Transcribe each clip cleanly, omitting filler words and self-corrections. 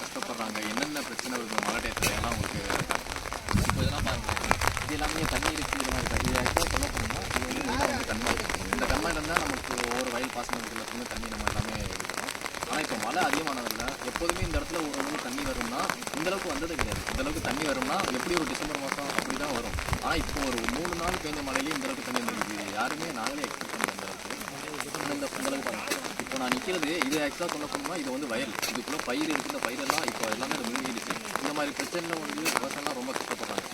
கஷ்டப்படுறாங்க, என்னென்ன பிரச்சனை இருக்குது மழை டயத்தில் எல்லாம் உங்களுக்கு இப்போ இதெல்லாம் பாருங்கள். இது எல்லாமே தண்ணி இருக்குது. இது மாதிரி இது ஆக்சுவலாக சொல்ல போனோம்னா இது வந்து மெயினாக வந்து கண்மாய். இந்த கண்மாயில் இருந்தால் நமக்கு ஒவ்வொரு வயல் பாசனத்துக்கு எல்லாத்துக்குமே தண்ணி நம்ம எல்லாமே எடுக்கிறோம். ஆனால் இப்போ மழை அதிகமானதில்லை. எப்போதுமே இந்த இடத்துல ஓரளவு தண்ணி வரும்னா இந்தளவுக்கு வந்தது கிடையாது. இந்தளவுக்கு தண்ணி வரும்னா எப்படி ஒரு டிசம்பர் மாதம் அப்படி தான் வரும். ஆனால் இப்போ ஒரு 3 நாள் பெய்ஞ்ச மழையிலேயே இந்தளவுக்கு தண்ணி வந்துருக்கு. யாருமே நாங்களே எக்ஸ்பெக்ட் பண்ண இந்தளவுக்கு பாருங்கள். இப்போ நான் நிற்கிறது இது ஆக்சுவலாக சொல்ல போனோம்னா இது வந்து வயல். இதுக்குள்ளே பயிர் இருக்குது. இந்த பயிரெல்லாம் இப்போ எல்லாமே அது மூழ்கிடுச்சு. இந்த மாதிரி பிரச்சனை வந்து விவசாயம்லாம் ரொம்ப கஷ்டப்படுறாங்க.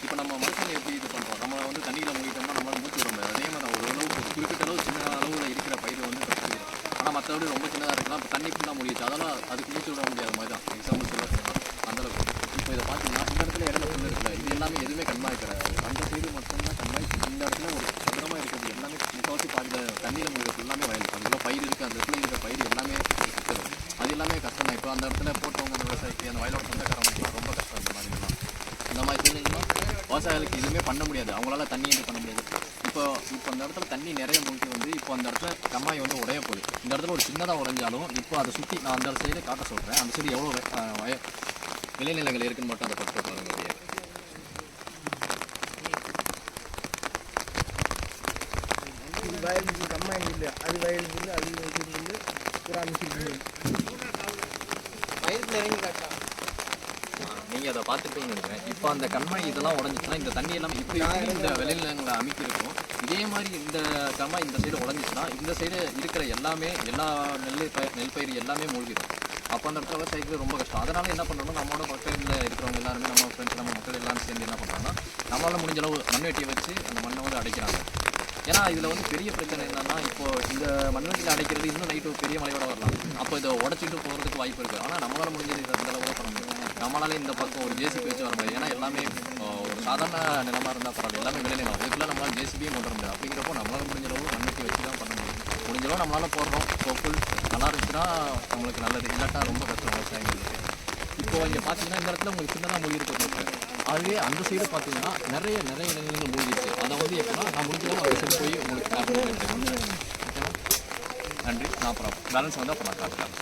இப்போ நம்ம மனுஷங்க எப்படி இது பண்ணுறோம், நம்ம வந்து தண்ணியில் மூழ்கிட்டோம்னா நம்மளால் மூச்சு விட முடியாது. அதே மாதிரி ஓரளவுக்கு ஒரு குறிப்பிட்ட அளவு சின்ன அளவில் இருக்கிற பயிர் வந்து தப்பிச்சிடும். ஆனால் மற்றபடி ரொம்ப சின்னதாக இருக்கலாம். இப்போ தண்ணி ஃபுல்லாக மூழ்கிடுச்சு. அதெல்லாம் அதுக்கு மூச்சு விட முடியாத மாதிரி தான். எக்ஸாம்பிள் சொல்ல சொல்லலாம் அந்தளவுக்கு. இப்போ இதை பார்த்தீங்கன்னா இந்த இடத்துல இடையில ஃபுல்லு இருக்குல்ல, இது எல்லாமே எதுவுமே கண்மாய் கிடையாது. அந்த சைடு மட்டும்தான் கண்மாய். இந்த இடத்துல ஒரு சதுரமாக இருக்கிறது எல்லாமே முக்கால்வாசி பாதியில் தண்ணியில் மூழ்கிறது ஃபுல்லாமே வயல். அதுக்குள்ள பயிர் இருக்குது. அந்த இடத்துல இருக்கிற பயிர் எல்லாமே சுத்தரும். அது எல்லாமே கஷ்டம் தான். இப்போ அந்த இடத்துல போட்டவங்க அந்த விவசாயிக்கு அந்த வயலோட சொந்தக்காரங்களுக்குலாம் ரொம்ப கஷ்டம். இந்த மாதிரி சூழ்நிலைலாம் விவசாயிகளுக்கு எதுவுமே பண்ண முடியாது. அவங்களால தண்ணி இது பண்ண முடியாது. இப்போ அந்த இடத்துல தண்ணி நிறைய மூழ்கி வந்து இப்போ அந்த இடத்துல கம்மாய் வந்து உடைய போகுது. இந்த இடத்துல ஒரு சின்னதாக உடைஞ்சாலும் இப்போ அதை சுற்றி நான் அந்த சைடு காட்ட சொல்கிறேன். அந்த சைடு எவ்வளோ விளைநிலங்கள் இருக்குன்னு மட்டும் அதை பற்றி பாருங்க. வயல் கம்மாய் இல்லை, அது வயல் இல்லை, அது வயலுக்குள்ள இறங்கி காட்டலாம். நீங்கள் அதை பார்த்துட்டீங்கன்னு நினைக்கிறேன். இப்போ அந்த கண்மாய் இதெல்லாம் உடஞ்சிச்சுன்னா இந்த தண்ணி எல்லாம் இப்போ இந்த விளைநிலங்களை அமைக்கிருக்கும். இதே மாதிரி இந்த கண்மாய் இந்த சைடு உடஞ்சிச்சுன்னா இந்த சைடு இருக்கிற எல்லாமே எல்லா நெல் பயிர் எல்லாமே மூழ்கிடும். அப்போ அந்த இடத்துல விவசாயிக்கு ரொம்ப கஷ்டம். அதனால் என்ன பண்ணணும், நம்மளோட பக்கத்தில் இருக்கிறவங்க எல்லாருமே நம்ம ஃப்ரெண்ட்ஸ் நம்ம மக்கள் எல்லாரும் சேர்ந்து என்ன பண்ணுறாங்கன்னா நம்மளால் முடிஞ்ச அளவு மண்வெட்டியை வச்சு அந்த மண்ணை வந்து அடைக்கிறாங்க. ஏன்னா இதில் வந்து பெரிய பிரச்சனை என்னன்னா, இப்போது இந்த மண்வெட்டியில் அடைக்கிறது இன்னும் நைட்டு பெரிய மழையோட வரலாம். அப்போ இதை உடச்சிட்டு போகிறதுக்கு வாய்ப்பு இருக்குது. ஆனால் நம்மளால் முடிஞ்சது இதை அந்த அளவு பண்ண முடியும். நம்மளாலே இந்த பக்கம் ஒரு ஜேசிபி வச்சு வர முடியாது. ஏன்னா எல்லாமே ஒரு சாதாரண நிலமாக இருந்தால் பரவாயில்ல, எல்லாமே விளைநிலம். அதுக்குள்ளே நம்மளால் ஜேசிபியும் கொண்டு வர முடியாது. அப்படிங்கிறப்போ நம்மளால் முடிஞ்ச அளவு மண்வெட்டி வச்சு தான் பண்ண முடியும். முடிஞ்சளவு நம்மளால் போடுறோம். ஸோ நல்லா இருந்துச்சுன்னா நம்மளுக்கு நல்லது, இல்லாட்டா ரொம்ப கஷ்டம் விவசாயிகளுக்கு. இப்போ இங்கே பார்த்தீங்கன்னா இந்த இடத்துல உங்களுக்கு சின்னதாக மூழ்கி இருக்கு. அதுவே அந்த சைடு பார்த்தீங்கன்னா நிறைய இடங்கள் மூழ்கிடுச்சு. அதை வந்து எப்படின்னா நான் முடிஞ்சளவு அந்த சைடு போய் உங்களுக்கு காட்டுறேன். நன்றி. நான் அப்புறம் பேலன்ஸ் வந்து அப்போ நான் காட்டுறேன்.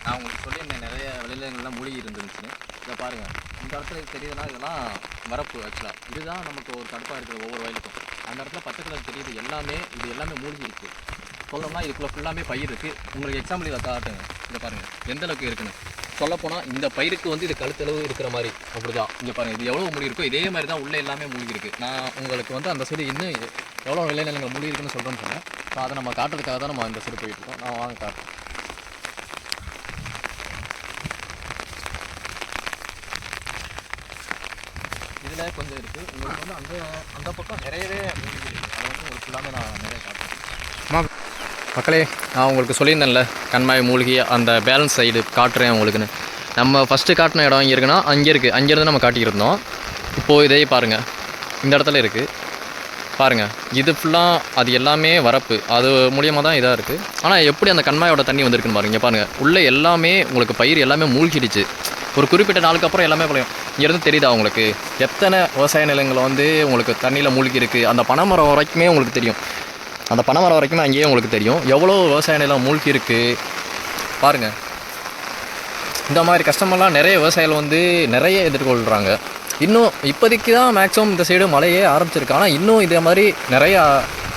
நான் உங்களுக்கு சொல்லியிருந்தேன் நிறைய விளைநிலங்கள்லாம் மூழ்கி இருந்துச்சுன்னு. இதை பாருங்கள், இந்த இடத்துல தெரியுதுன்னா இதெல்லாம் வரப்பு. ஆக்சுவலாக இதுதான் நமக்கு ஒரு தடுப்பாக இருக்குது ஒவ்வொரு வயலுக்கும். அந்த இடத்துல பச்சை கலர் தெரியுது எல்லாமே, இது எல்லாமே மூழ்கி இருக்குது. சொல்லணும்னா இதுக்குள்ளே ஃபுல்லாமே பயிர் இருக்குது. உங்களுக்கு எக்ஸாம்பிள் இதை காட்டுங்க. இதை பாருங்கள் எந்த அளவுக்கு இருக்குன்னு. சொல்லப்போனால் இந்த பயிருக்கு வந்து இது கழுத்தளவு இருக்கிற மாதிரி அப்படி தான். இங்கே பாருங்கள் இது எவ்வளோ மூழ்கி இருக்கோ இதே மாதிரி தான் உள்ளே எல்லாமே மூழ்கி இருக்குது. நான் உங்களுக்கு வந்து அந்த சைடு இன்னும் எவ்வளோ விளைநிலங்கள் மூழ்கி இருக்குன்னு சொல்கிறேன்னு சொன்னேன். ஸோ அதை நம்ம காட்டுறதுக்காக தான் நம்ம அந்த சைடு போயிட்டுருக்கோம். நான் வாங்க காட்டுறேன். இதில் கொஞ்சம் இருக்குது. உங்களுக்கு வந்து அந்த பக்கம் நிறையவே மூழ்கி இருக்குது. அதை வந்து உங்களுக்கு ஃபுல்லாமே நான் நிறைய காட்டுறேன். மக்களே, நான் உங்களுக்கு சொல்லியிருந்தேன்ல கண்மாய் மூழ்கி அந்த பேலன்ஸ் சைடு காட்டுறேன் உங்களுக்குன்னு. நம்ம ஃபஸ்ட்டு காட்டின இடம் இங்கே இருக்குன்னா அங்கே இருக்குது. அங்கேருந்து நம்ம காட்டியிருந்தோம். இப்போது இதே பாருங்கள், இந்த இடத்துல இருக்குது பாருங்கள். இது ஃபுல்லாக அது எல்லாமே வரப்பு. அது மூலியமாக தான் இதாக இருக்குது. ஆனால் எப்படி அந்த கண்மாயோட தண்ணி வந்திருக்குன்னு பாருங்கள். பாருங்கள் உள்ளே எல்லாமே உங்களுக்கு பயிர் எல்லாமே மூழ்கிடுச்சு. ஒரு குறிப்பிட்ட நாளுக்கு அப்புறம் எல்லாமே பழையும். இங்கேருந்து தெரியுதா உங்களுக்கு எத்தனை விவசாய நிலங்கள் வந்து உங்களுக்கு தண்ணியில் மூழ்கி இருக்குது. அந்த பனைமரம் வரைக்குமே உங்களுக்கு தெரியும். அந்த பனைமரம் வரைக்குமே அங்கேயே உங்களுக்கு தெரியும் எவ்வளோ விவசாய நிலம் மூழ்கி இருக்குது பாருங்கள். இந்த மாதிரி கஷ்டமெல்லாம் நிறைய விவசாயிகள் வந்து நிறைய எதிர்கொள்கிறாங்க. இன்னும் இப்போதைக்கு தான் மேக்ஸிமம் இந்த சைடு மழையே ஆரம்பிச்சிருக்கு. ஆனால் இன்னும் இதே மாதிரி நிறையா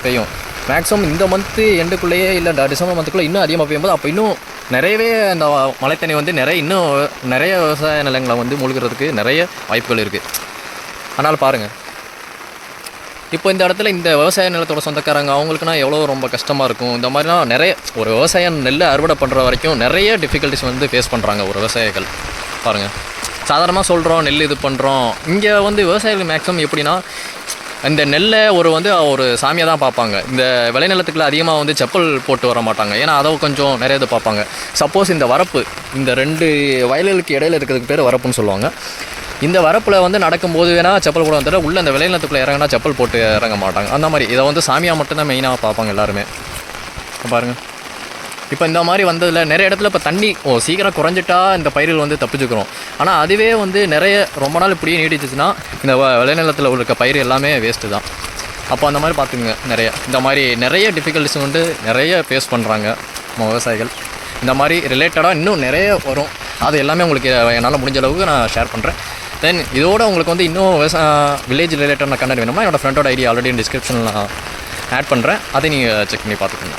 பெய்யும். மேக்ஸிமம் இந்த மந்த்து எண்டுக்குள்ளேயே இல்லை டிசம்பர் மந்த்துக்குள்ளே இன்னும் அதிகமாக பெய்யும்போது அப்போ இன்னும் நிறையவே அந்த மழை தண்ணி வந்து இன்னும் நிறைய விவசாய நிலங்களை வந்து மூழ்கிறதுக்கு நிறைய வாய்ப்புகள் இருக்குது. ஆனால் பாருங்கள், இப்போ இந்த இடத்துல இந்த விவசாய நிலத்தோட சொந்தக்காரங்க அவங்களுக்குனா எவ்வளோ ரொம்ப கஷ்டமாக இருக்கும். இந்த மாதிரிலாம் நிறைய ஒரு விவசாயம் நெல் அறுவடை பண்ணுற வரைக்கும் நிறைய டிஃபிகல்ட்டிஸ் வந்து ஃபேஸ் பண்ணுறாங்க ஒரு விவசாயிகள். பாருங்கள், சாதாரணமாக சொல்கிறோம் நெல் இது பண்ணுறோம். இங்கே வந்து விவசாயிகள் மேக்ஸிமம் எப்படின்னா இந்த நெல்லை ஒரு சாமியாக தான் பார்ப்பாங்க. இந்த விளைநிலத்துக்குள்ள அதிகமாக வந்து செப்பல் போட்டு வர மாட்டாங்க. ஏன்னா அதை கொஞ்சம் நிறைய இது பார்ப்பாங்க. சப்போஸ் இந்த வரப்பு இந்த 2 வயல்களுக்கு இடையில இருக்கிறதுக்கு பேர் வரப்புன்னு சொல்லுவாங்க. இந்த வரப்பில் வந்து நடக்கும்போது வேணால் செப்பல் போட வந்துட்டு உள்ளே அந்த விளைநிலத்துக்குள்ளே இறங்கினா செப்பல் போட்டு இறங்க மாட்டாங்க. அந்த மாதிரி இதை வந்து சாமியாக மட்டும்தான் மெயினாக பார்ப்பாங்க எல்லாருமே. பாருங்கள், இப்போ இந்த மாதிரி வந்ததில் நிறைய இடத்துல இப்போ தண்ணி சீக்கிரம் குறைஞ்சிட்டா இந்த பயிர்கள் வந்து தப்பிச்சுக்கிறோம். ஆனால் அதுவே வந்து நிறைய ரொம்ப நாள் இப்படியே நீடிச்சிச்சுன்னா இந்த விளைநிலத்தில் இருக்க பயிர் எல்லாமே வேஸ்ட்டு தான். அப்போ அந்த மாதிரி பார்த்துக்குங்க. இந்த மாதிரி நிறைய டிஃபிகல்ட்டிஸ் வந்து நிறைய ஃபேஸ் பண்ணுறாங்க நம்ம விவசாயிகள். இந்த மாதிரி ரிலேட்டடாக இன்னும் நிறைய வரும். அது எல்லாமே உங்களுக்கு என்னால் முடிஞ்ச அளவுக்கு நான் ஷேர் பண்ணுறேன். தென் இதோட உங்களுக்கு வந்து இன்னும் வில்லேஜ் ரிலேட்டடான கண்டென்ட் வேணும்னா என்னோடய ஃப்ரெண்டோட ஐடி ஆல்ரெடி டிஸ்கிரிப்ஷனில் நான் ஆட் பண்ணுறேன். அதை நீங்கள் செக் பண்ணி பார்த்துக்கோங்க.